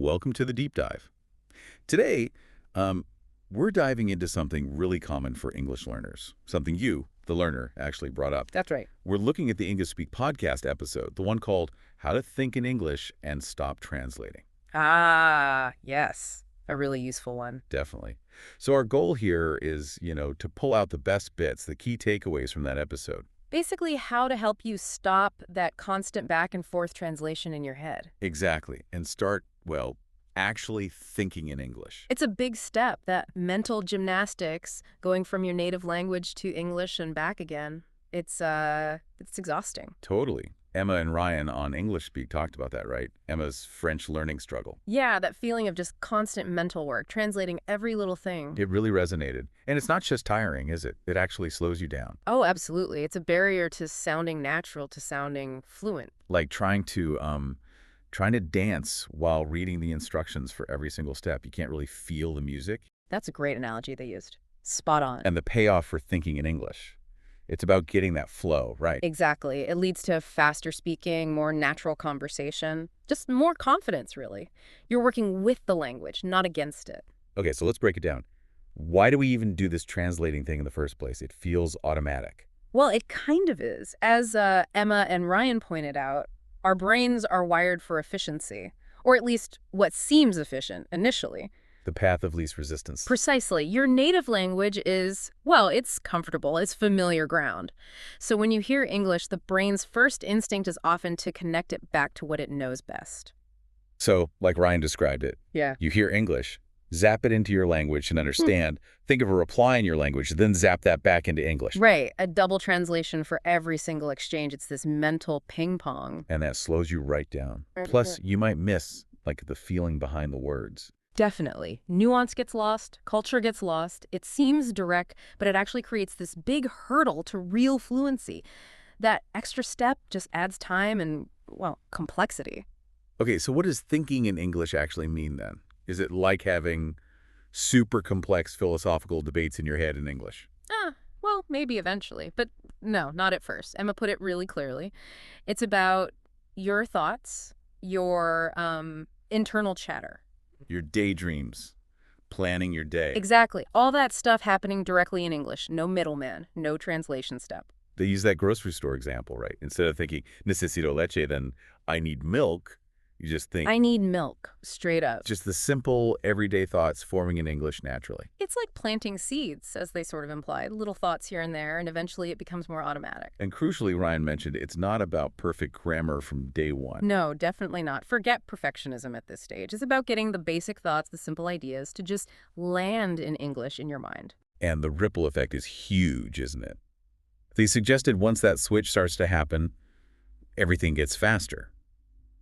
welcome to the deep dive. Today, we're diving into something really common for English learners, something you, the learner, actually brought up. That's right. We're looking at the English Speak podcast episode, the one called How to Think in English and Stop Translating. Ah, yes. A really useful one. Definitely. So our goal here is, to pull out the best bits, the key takeaways from that episode. Basically, how to help you stop that constant back and forth translation in your head. Exactly. And start, actually thinking in English. It's a big step, that mental gymnastics, going from your native language to English and back again. It's exhausting. Totally. Emma and Ryan on English Speak talked about that, right? Emma's French learning struggle. Yeah, that feeling of just constant mental work, translating every little thing. It really resonated. And it's not just tiring, is it? It actually slows you down. Oh, absolutely. It's a barrier to sounding natural, to sounding fluent. Like trying to dance while reading the instructions for every single step. You can't really feel the music. That's a great analogy they used. Spot on. And the payoff for thinking in English. It's about getting that flow, right? Exactly. It leads to faster speaking, more natural conversation, just more confidence, really. You're working with the language, not against it. Okay, so let's break it down. Why do we even do this translating thing in the first place? It feels automatic. Well, it kind of is. As Emma and Ryan pointed out, our brains are wired for efficiency, or at least what seems efficient initially. The path of least resistance. Precisely. Your native language is, well, it's comfortable. It's familiar ground. So when you hear English, the brain's first instinct is often to connect it back to what it knows best. So, like Ryan described it, Yeah. you hear English, zap it into your language and understand, think of a reply in your language, then zap that back into English. Right. A double translation for every single exchange. It's this mental ping pong. And that slows you right down. Plus, you might miss, the feeling behind the words. Definitely. Nuance gets lost, culture gets lost. It seems direct, but it actually creates this big hurdle to real fluency. That extra step just adds time and, complexity. Okay, so what does thinking in English actually mean then? Is it like having super complex philosophical debates in your head in English? Well, maybe eventually, but no, not at first. Emma put it really clearly. It's about your thoughts, your internal chatter. Your daydreams, planning your day. Exactly. All that stuff happening directly in English. No middleman, no translation step. They use that grocery store example, right? Instead of thinking, necesito leche, then I need milk, you just think... I need milk, straight up. Just the simple, everyday thoughts forming in English naturally. It's like planting seeds, as they sort of implied. Little thoughts here and there, and eventually it becomes more automatic. And crucially, Ryan mentioned, it's not about perfect grammar from day one. No, definitely not. Forget perfectionism at this stage. It's about getting the basic thoughts, the simple ideas, to just land in English in your mind. And the ripple effect is huge, isn't it? They suggested once that switch starts to happen, everything gets faster.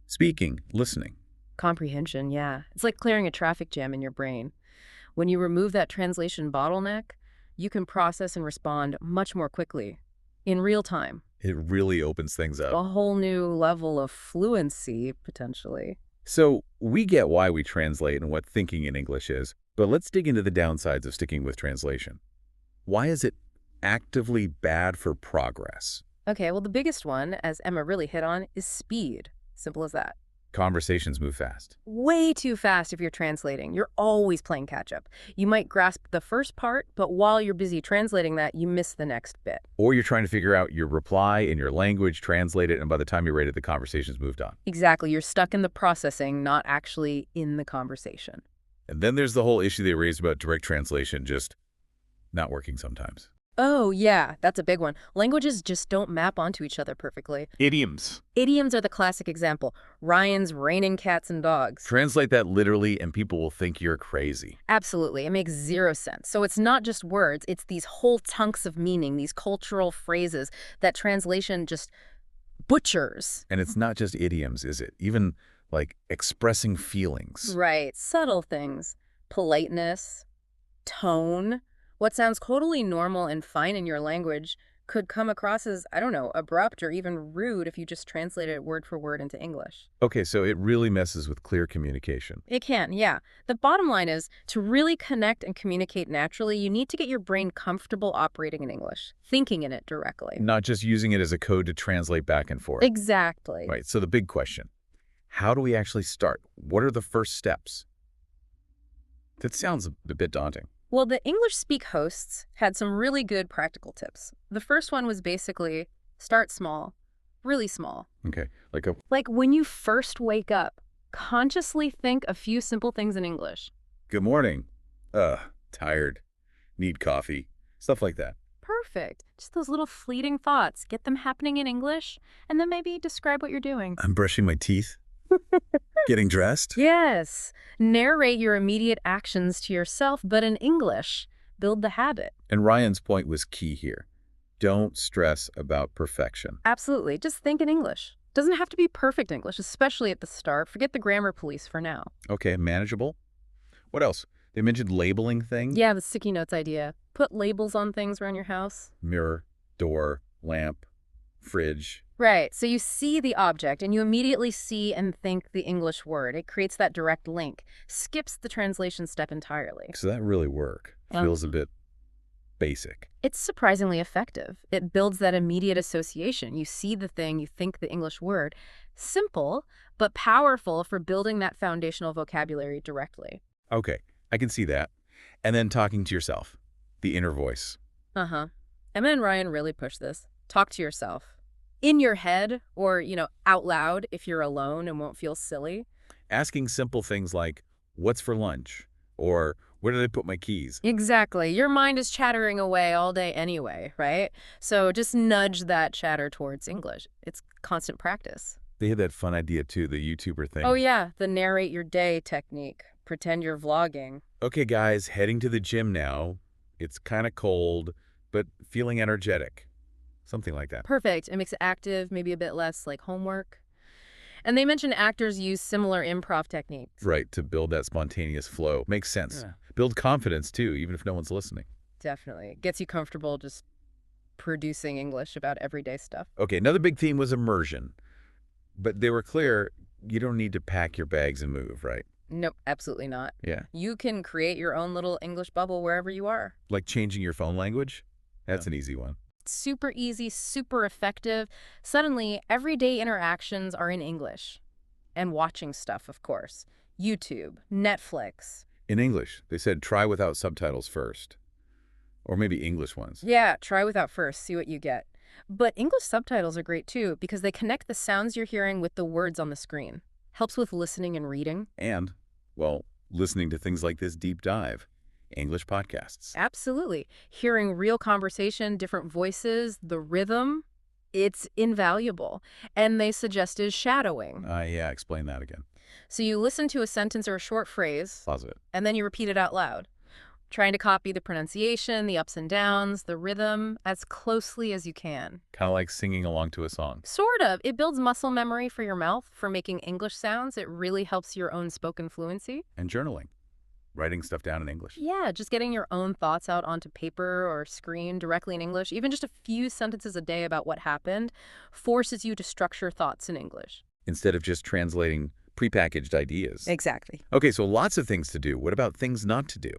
Speaking, listening. Comprehension, yeah. It's like clearing a traffic jam in your brain. When you remove that translation bottleneck, you can process and respond much more quickly, in real time. It really opens things up. A whole new level of fluency, potentially. So we get why we translate and what thinking in English is, but let's dig into the downsides of sticking with translation. Why is it actively bad for progress? Okay, well, the biggest one, as Emma really hit on, is speed. Simple as that. Conversations move fast. Way too fast if you're translating. You're always playing catch-up. You might grasp the first part, but while you're busy translating that, you miss the next bit. Or you're trying to figure out your reply in your language, translate it, and by the time you're ready, the conversation's moved on. Exactly. You're stuck in the processing, not actually in the conversation. And then there's the whole issue they raised about direct translation just not working sometimes. Oh, yeah, that's a big one. Languages just don't map onto each other perfectly. Idioms. Idioms are the classic example. Ryan's raining cats and dogs. Translate that literally and people will think you're crazy. Absolutely. It makes zero sense. So it's not just words. It's these whole chunks of meaning, these cultural phrases that translation just butchers. And it's not just idioms, is it? Even expressing feelings. Right. Subtle things. Politeness. Tone. What sounds totally normal and fine in your language could come across as, abrupt or even rude if you just translate it word for word into English. Okay, so it really messes with clear communication. It can, yeah. The bottom line is, to really connect and communicate naturally, you need to get your brain comfortable operating in English, thinking in it directly. Not just using it as a code to translate back and forth. Exactly. Right, so the big question, How do we actually start? What are the first steps? That sounds a bit daunting. Well, the English Speak hosts had some really good practical tips. The first one was basically start small, really small. Okay, Like when you first wake up, consciously think a few simple things in English. good morning. Tired. Need coffee. Stuff like that. Perfect. Just those little fleeting thoughts. Get them happening in English, and then maybe describe what you're doing. I'm brushing my teeth. Getting dressed. Yes. Narrate your immediate actions to yourself, but in English. Build the habit. And Ryan's point was key here. Don't stress about perfection. Absolutely. Just think in English. Doesn't have to be perfect English, especially at the start. Forget the grammar police for now. Okay, manageable. What else? They mentioned labeling things. Yeah, the sticky notes idea. Put labels on things around your house. Mirror, door, lamp, fridge. Right. So you see the object and you immediately see and think the English word. It creates that direct link. Skips the translation step entirely. So that really work. Feels a bit basic. It's surprisingly effective. It builds that immediate association. You see the thing, you think the English word. Simple, but powerful for building that foundational vocabulary directly. Okay, I can see that. And then talking to yourself. The inner voice. Uh-huh. Emma and Ryan really push this. Talk to yourself. In your head or, out loud if you're alone and won't feel silly. Asking simple things like, what's for lunch? Or where did I put my keys? Exactly. Your mind is chattering away all day anyway, right? So just nudge that chatter towards English. It's constant practice. They had that fun idea too, the YouTuber thing. Oh yeah, the narrate your day technique. Pretend you're vlogging. Okay, guys, heading to the gym now. It's kind of cold, but feeling energetic. Something like that. Perfect. It makes it active, maybe a bit less like homework. And they mentioned actors use similar improv techniques. Right, to build that spontaneous flow. Makes sense. Yeah. Build confidence too, even if no one's listening. Definitely. It gets you comfortable just producing English about everyday stuff. Okay, another big theme was immersion. But they were clear, you don't need to pack your bags and move, right? Nope, absolutely not. Yeah. You can create your own little English bubble wherever you are. Like changing your phone language? That's an easy one. Super easy, super effective. Suddenly, everyday interactions are in English. And watching stuff, of course. YouTube, Netflix. In English, they said try without subtitles first. Or maybe English ones. Yeah, try without first, see what you get. But English subtitles are great too because they connect the sounds you're hearing with the words on the screen. Helps with listening and reading. And, well, listening to things like this deep dive. English podcasts. Absolutely. Hearing real conversation, different voices, the rhythm, it's invaluable. And they suggested shadowing. Yeah, explain that again. So you listen to a sentence or a short phrase, Pause it. and then you repeat it out loud, trying to copy the pronunciation, the ups and downs, the rhythm, as closely as you can. Kind of like singing along to a song. Sort of. It builds muscle memory for your mouth, for making English sounds. It really helps your own spoken fluency. And journaling. Writing stuff down in English. Yeah, just getting your own thoughts out onto paper or screen directly in English, even just a few sentences a day about what happened, forces you to structure thoughts in English. Instead of just translating prepackaged ideas. Exactly. Okay, so lots of things to do. What about things not to do?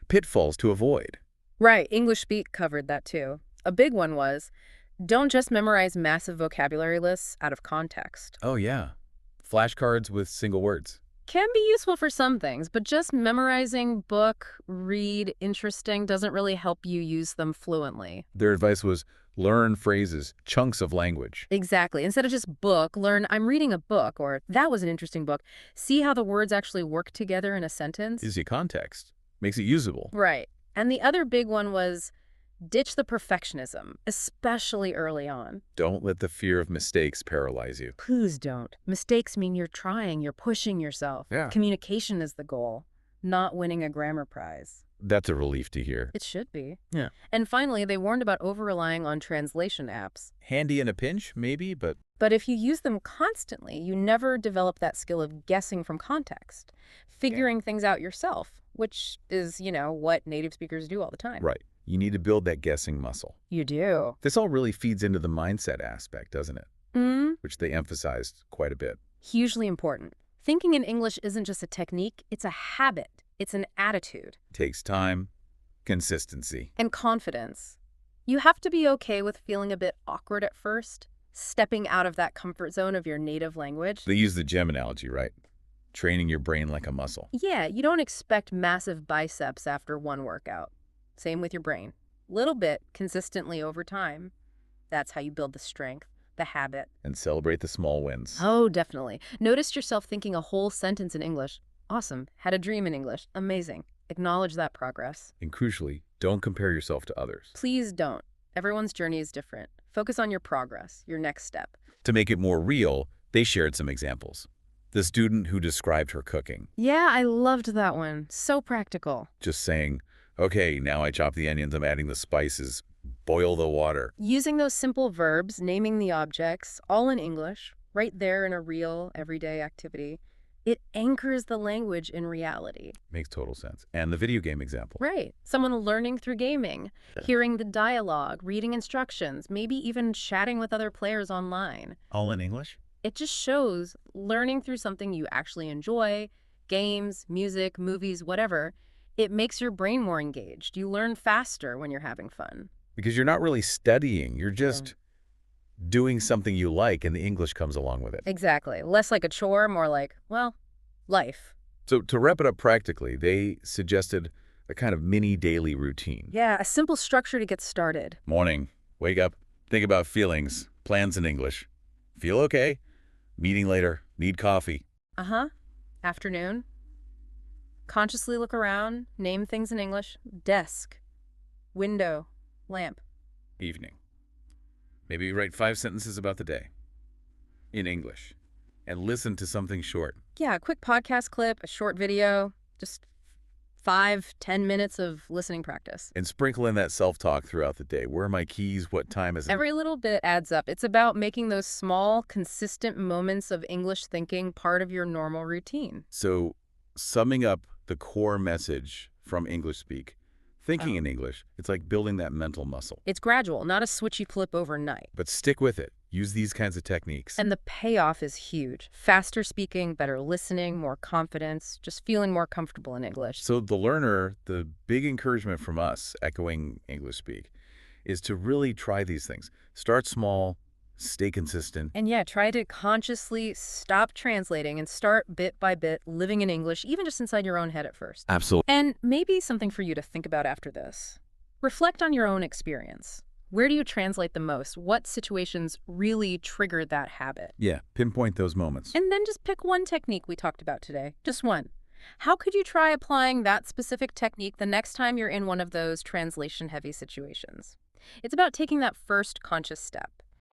Pitfalls to avoid. Right, English Speak covered that too. A big one was, don't just memorize massive vocabulary lists out of context. Oh, yeah. Flashcards with single words. Can be useful for some things, but just memorizing book, read, interesting doesn't really help you use them fluently. Their advice was learn phrases, chunks of language. Exactly. Instead of just book, learn I'm reading a book or that was an interesting book. See how the words actually work together in a sentence. Gives you context. Makes it usable. Right. And the other big one was ditch the perfectionism, especially early on. Don't let the fear of mistakes paralyze you. Please don't. Mistakes mean you're trying, you're pushing yourself. Yeah. Communication is the goal, not winning a grammar prize. That's a relief to hear. It should be. Yeah. And finally, they warned about over-relying on translation apps. Handy in a pinch, maybe, but But if you use them constantly, you never develop that skill of guessing from context, figuring things out yourself, which is, what native speakers do all the time. right. You need to build that guessing muscle. You do. This all really feeds into the mindset aspect, doesn't it? Which they emphasized quite a bit. Hugely important. Thinking in English isn't just a technique, it's a habit. It's an attitude. Takes time, consistency. And confidence. You have to be okay with feeling a bit awkward at first. stepping out of that comfort zone of your native language. They use the gym analogy, right? Training your brain like a muscle. Yeah, you don't expect massive biceps after one workout. Same with your brain. Little bit, consistently over time. That's how you build the strength, the habit. And celebrate the small wins. Oh, definitely. Noticed yourself thinking a whole sentence in English. Awesome. Had a dream in English. Amazing. Acknowledge that progress. And crucially, don't compare yourself to others. Please don't. Everyone's journey is different. Focus on your progress, your next step. To make it more real, they shared some examples. The student who described her cooking, Yeah, I loved that one. So practical. just saying, okay, now I chop the onions, I'm adding the spices, boil the water. Using those simple verbs, naming the objects, all in English, right there in a real, everyday activity, it anchors the language in reality. Makes total sense. And the video game example. Right. Someone learning through gaming, hearing the dialogue, reading instructions, maybe even chatting with other players online. All in English? It just shows learning through something you actually enjoy, games, music, movies, whatever, it makes your brain more engaged. You learn faster when you're having fun. Because you're not really studying, you're just doing something you like and the English comes along with it. Exactly. Less like a chore, more like, well, life. So to wrap it up practically, they suggested a kind of mini daily routine. Yeah, a simple structure to get started. Morning, wake up, think about feelings, plans in English. Feel okay? Meeting later, need coffee. Uh-huh. Afternoon. Consciously look around, name things in English. Desk. Window. Lamp. Evening. Maybe write 5 sentences about the day in English and listen to something short. Yeah, a quick podcast clip, a short video, just 5-10 minutes of listening practice. And sprinkle in that self-talk throughout the day. Where are my keys? What time is it? Every little bit adds up. It's about making those small, consistent moments of English thinking part of your normal routine. So, summing up the core message from English Speak, thinking in English, it's like building that mental muscle. It's gradual, not a switch you flip overnight. But stick with it. Use these kinds of techniques. And the payoff is huge. Faster speaking, better listening, more confidence, just feeling more comfortable in English. So the learner, the big encouragement from us, echoing English Speak, is to really try these things. Start small, stay consistent. And yeah, try to consciously stop translating and start bit by bit living in English, even just inside your own head at first. Absolutely. And maybe something for you to think about after this. Reflect on your own experience. Where do you translate the most? What situations really triggered that habit? Yeah, pinpoint those moments. And then just pick one technique we talked about today. Just one. How could you try applying that specific technique the next time you're in one of those translation-heavy situations? It's about taking that first conscious step.